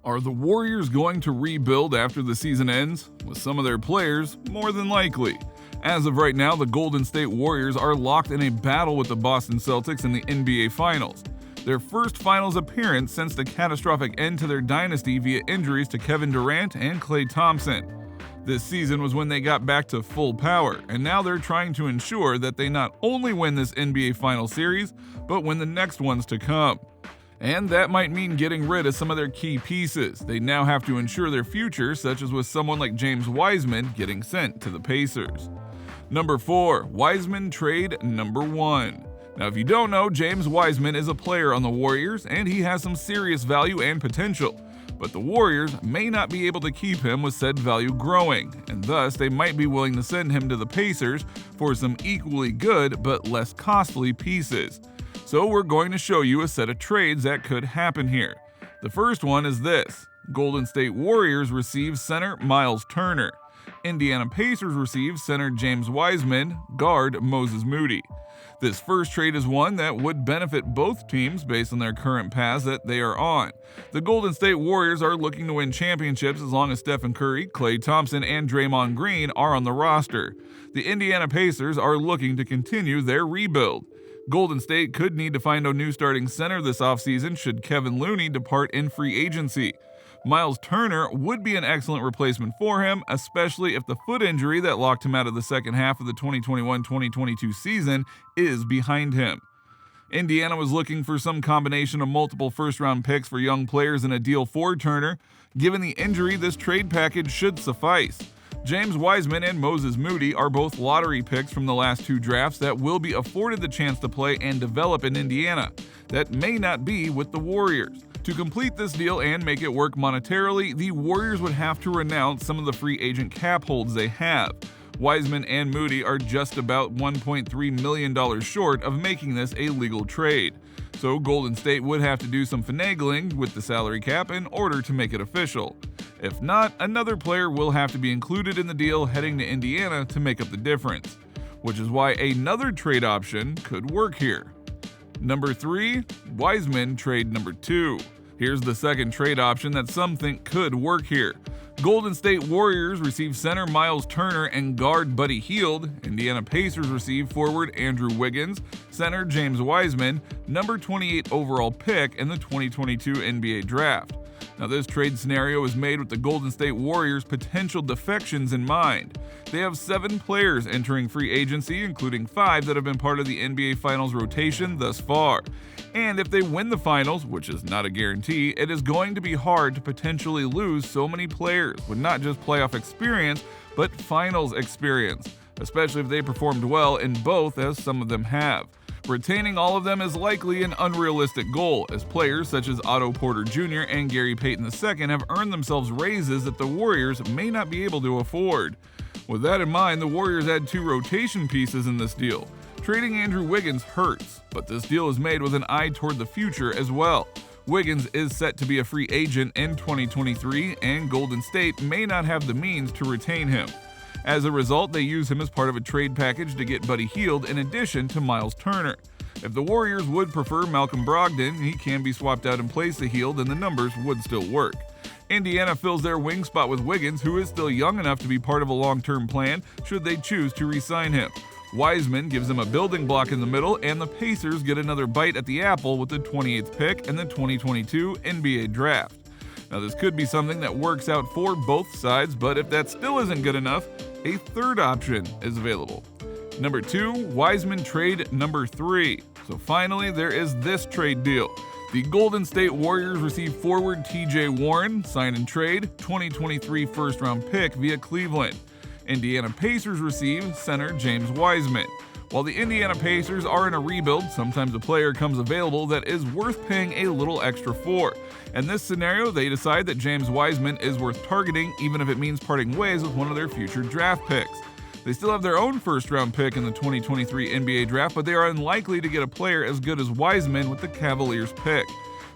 Are the Warriors going to rebuild after the season ends? With some of their players, more than likely. As of right now, the Golden State Warriors are locked in a battle with the Boston Celtics in the NBA Finals. Their first Finals appearance since the catastrophic end to their dynasty via injuries to Kevin Durant and Klay Thompson. This season was when they got back to full power, and now they're trying to ensure that they not only win this NBA Finals series, but win the next ones to come. And that might mean getting rid of some of their key pieces. They now have to ensure their future, such as with someone like James Wiseman getting sent to the Pacers. Number 4. Wiseman trade number 1. Now, if you don't know, James Wiseman is a player on the Warriors, and he has some serious value and potential. But the Warriors may not be able to keep him with said value growing, and thus they might be willing to send him to the Pacers for some equally good but less costly pieces. So we're going to show you a set of trades that could happen here. The first one is this. Golden State Warriors receive center Myles Turner. Indiana Pacers receive center James Wiseman, guard Moses Moody. This first trade is one that would benefit both teams based on their current paths that they are on. The Golden State Warriors are looking to win championships as long as Stephen Curry, Klay Thompson, and Draymond Green are on the roster. The Indiana Pacers are looking to continue their rebuild. Golden State could need to find a new starting center this offseason should Kevin Looney depart in free agency. Myles Turner would be an excellent replacement for him, especially if the foot injury that locked him out of the second half of the 2021-2022 season is behind him. Indiana was looking for some combination of multiple first-round picks for young players in a deal for Turner. Given the injury, this trade package should suffice. James Wiseman and Moses Moody are both lottery picks from the last two drafts that will be afforded the chance to play and develop in Indiana. That may not be with the Warriors. To complete this deal and make it work monetarily, the Warriors would have to renounce some of the free agent cap holds they have. Wiseman and Moody are just about $1.3 million short of making this a legal trade. So Golden State would have to do some finagling with the salary cap in order to make it official. If not, another player will have to be included in the deal heading to Indiana to make up the difference, which is why another trade option could work here. Number 3, Wiseman trade number 2. Here's the second trade option that some think could work here. Golden State Warriors receive center Myles Turner and guard Buddy Hield. Indiana Pacers receive forward Andrew Wiggins, center James Wiseman, number 28 overall pick in the 2022 NBA Draft. Now, this trade scenario is made with the Golden State Warriors' potential defections in mind. They have 7 players entering free agency, including 5 that have been part of the NBA Finals rotation thus far. And if they win the Finals, which is not a guarantee, it is going to be hard to potentially lose so many players with not just playoff experience, but Finals experience, especially if they performed well in both, as some of them have. Retaining all of them is likely an unrealistic goal, as players such as Otto Porter Jr. and Gary Payton II have earned themselves raises that the Warriors may not be able to afford. With that in mind, the Warriors add 2 rotation pieces in this deal. Trading Andrew Wiggins hurts, but this deal is made with an eye toward the future as well. Wiggins is set to be a free agent in 2023, and Golden State may not have the means to retain him. As a result, they use him as part of a trade package to get Buddy Hield in addition to Myles Turner. If the Warriors would prefer Malcolm Brogdon, he can be swapped out in place of Hield and the numbers would still work. Indiana fills their wing spot with Wiggins, who is still young enough to be part of a long-term plan should they choose to re-sign him. Wiseman gives them a building block in the middle, and the Pacers get another bite at the apple with the 28th pick in the 2022 NBA Draft. Now, this could be something that works out for both sides, but if that still isn't good enough, a third option is available. Number 2, Wiseman trade number 3. So finally, there is this trade deal. The Golden State Warriors receive forward TJ Warren, sign and trade, 2023 first-round pick via Cleveland. Indiana Pacers receive center James Wiseman. While the Indiana Pacers are in a rebuild, sometimes a player comes available that is worth paying a little extra for. In this scenario, they decide that James Wiseman is worth targeting, even if it means parting ways with one of their future draft picks. They still have their own first-round pick in the 2023 NBA Draft, but they are unlikely to get a player as good as Wiseman with the Cavaliers pick.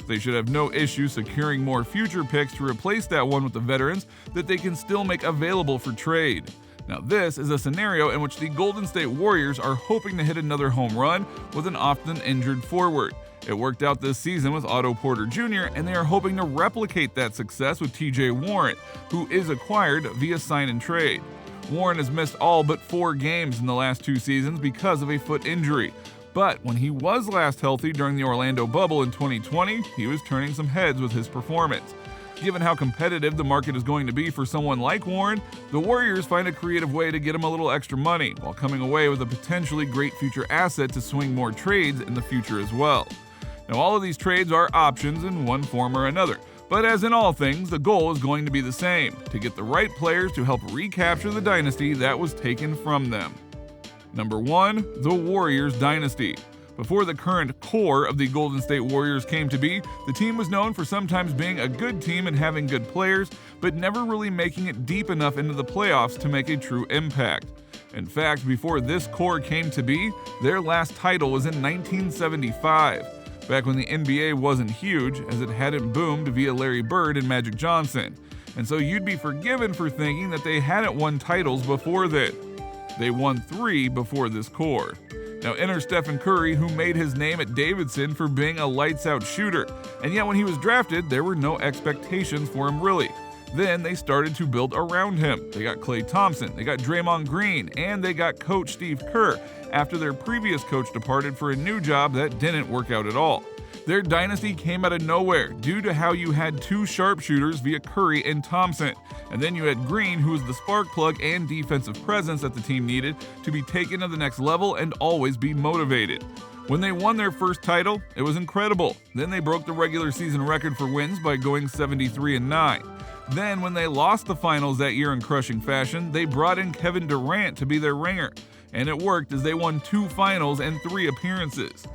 They should have no issue securing more future picks to replace that one with the veterans that they can still make available for trade. Now this is a scenario in which the Golden State Warriors are hoping to hit another home run with an often injured forward. It worked out this season with Otto Porter Jr., and they are hoping to replicate that success with TJ Warren, who is acquired via sign and trade. Warren has missed all but 4 games in the last 2 seasons because of a foot injury. But when he was last healthy during the Orlando bubble in 2020, he was turning some heads with his performance. Given how competitive the market is going to be for someone like Warren, the Warriors find a creative way to get him a little extra money while coming away with a potentially great future asset to swing more trades in the future as well. Now, all of these trades are options in one form or another, but as in all things, the goal is going to be the same: to get the right players to help recapture the dynasty that was taken from them. Number 1, the Warriors dynasty. Before the current core of the Golden State Warriors came to be, the team was known for sometimes being a good team and having good players, but never really making it deep enough into the playoffs to make a true impact. In fact, before this core came to be, their last title was in 1975, back when the NBA wasn't huge, as it hadn't boomed via Larry Bird and Magic Johnson. And so you'd be forgiven for thinking that they hadn't won titles before then. They won 3 before this core. Now enter Stephen Curry, who made his name at Davidson for being a lights-out shooter, and yet when he was drafted, there were no expectations for him really. Then they started to build around him. They got Klay Thompson, they got Draymond Green, and they got coach Steve Kerr after their previous coach departed for a new job that didn't work out at all. Their dynasty came out of nowhere due to how you had 2 sharpshooters via Curry and Thompson, and then you had Green, who was the spark plug and defensive presence that the team needed to be taken to the next level and always be motivated. When they won their first title, it was incredible. Then they broke the regular season record for wins by going 73-9. Then when they lost the finals that year in crushing fashion, they brought in Kevin Durant to be their ringer, and it worked as they won 2 finals and 3 appearances.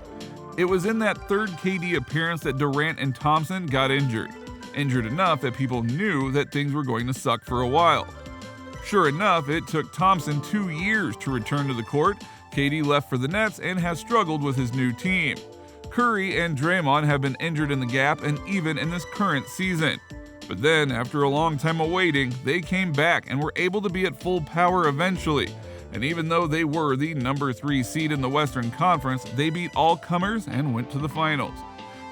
It was in that third KD appearance that Durant and Thompson got injured enough that people knew that things were going to suck for a while. Sure enough, it took Thompson 2 years to return to the court. KD left for the Nets and has struggled with his new team. Curry and Draymond have been injured in the gap and even in this current season. But then, after a long time of waiting, they came back and were able to be at full power eventually. And even though they were the number 3 seed in the Western Conference, they beat all comers and went to the finals.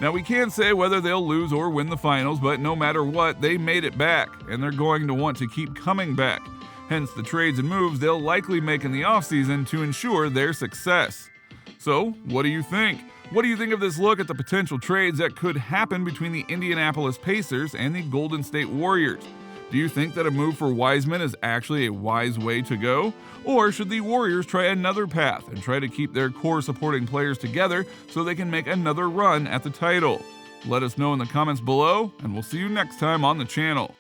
Now we can't say whether they'll lose or win the finals, but no matter what, they made it back, and they're going to want to keep coming back. Hence the trades and moves they'll likely make in the offseason to ensure their success. So, what do you think? What do you think of this look at the potential trades that could happen between the Indianapolis Pacers and the Golden State Warriors? Do you think that a move for Wiseman is actually a wise way to go? Or should the Warriors try another path and try to keep their core supporting players together so they can make another run at the title? Let us know in the comments below, and we'll see you next time on the channel.